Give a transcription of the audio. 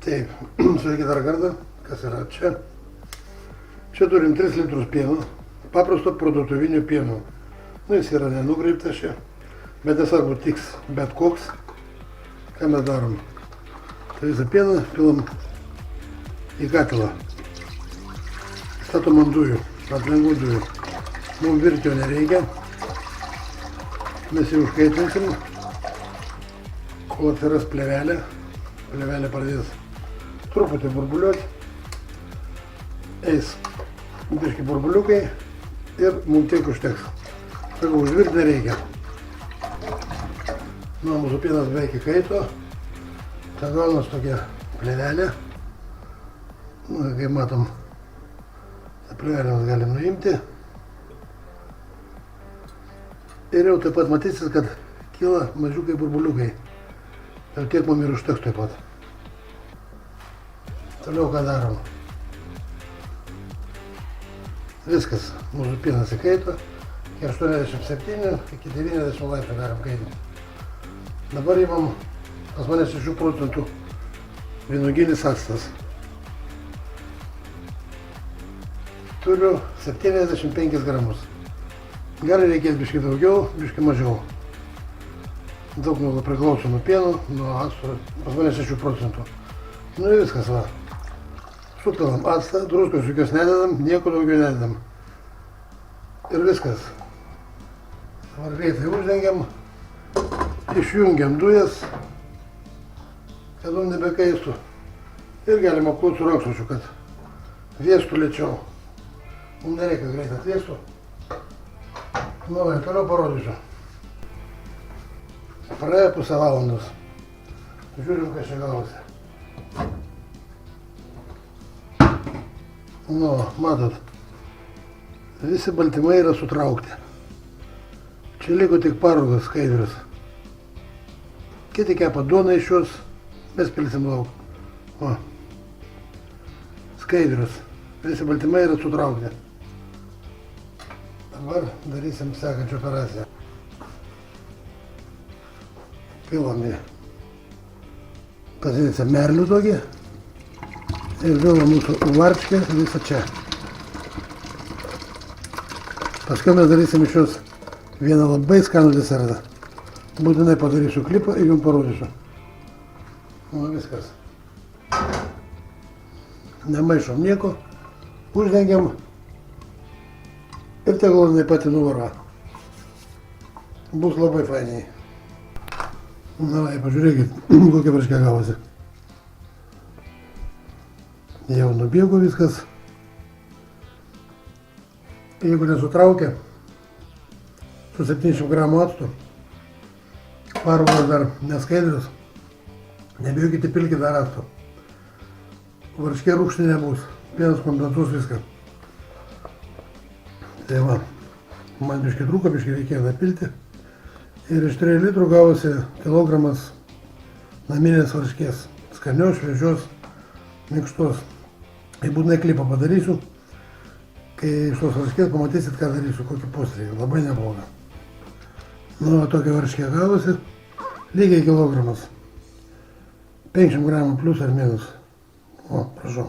Taip, sveiki dar kartą, kas yra čia. Čia turim 3 litrus pieno, paprasto parduotuvinio pieno. Nu, jis yra nenukreiptas čia, bet nesvarbu tiks bet koks. Ką mes darom? Tai visą pieną pilam į katilą. Statom ant dujų, ant lengvų dujų. Mums virti jo nereikia. Mes jį užkaitinsim, kol atsiras plėvelė. Plėvelė pradės truputį burbuliuoti. Eis biški burbuliukai ir mums tiek užteks. Sakau, užvirti nereikia. Nu, mūsų pienas beveik įkaito. Čia gaunas tokia plėvelė. Nu, kaip matom, tą plėvelę mes galim nuimti. Ir jau taip pat matysis, kad kyla mažiukai burbuliukai. Jau tiek mums ir užteks taip pat. Toliau ką darom? Viskas, mūsų pienas įkaito. Iki 87, iki 90 laipsnių galim kaitinti. Dabar įmam pas mane 6% vynuoginis actas. Turiu 75 gramus. Gali reikėti biškai daugiau, biškai mažiau. Daug priklauso nuo pieno, nuo acto, pas mane 6%. Nu ir viskas va. Supilam actą, druskos jokios nededam, nieko daugiau nededam. Ir viskas. Dabar greitai uždengiam, išjungiam dujas, kad mums nebekaistų. Ir galim apklot su rankšluosčiu, kad viestų lėčiau. Mums nereikia greit atviestų. Nu, ir toliau parodysiu. Praėjo pusę valandos. Žiūrim, kas čia gavosi. Nu, matot, visi baltymai yra sutraukti. Čia liko tik parūgas skaidrius. Kiti kepa duoną iš jos, mes pilsim lauk. O. Skaidrius. Visi baltymai yra sutraukti. Dabar darysim sekančią operaciją. Pilam į pasidėsim merlių tokį ir vėl mūsų varškę visą čia. Paskui mes darysim iš jos vieną labai skanų desertą. Būtinai padarysiu klipą ir jums parodysiu. Nu, viskas. Nemaišom nieko, uždengiam ir tegul jinai pati nuvaro. Bus labai fainiai. Na, pažiūrėkit, kokia varškė gavosi. Jau nubėgo viskas. Jeigu nesutraukia, su 700 gramų actu, parūgas dar neskaidrius, nebijokite, pilkit dar actu. Varškė rūgštinė nebus, pienas kompensuos viską. Tai va, man biškai trūko, biškai reikėjo napilti. Ir iš 3 litrų gavosi kilogramas naminės varškės. Skanios, šviežios, minkštos. Tai būtinai klipą padarysiu. Kai iš tos varškės pamatysit, ką darysiu, kokį posėlį. Labai neblogą. Nu, tokia varškė gavosi. Lygiai kilogramas. 50 gramų plus ar minus. O, prašau.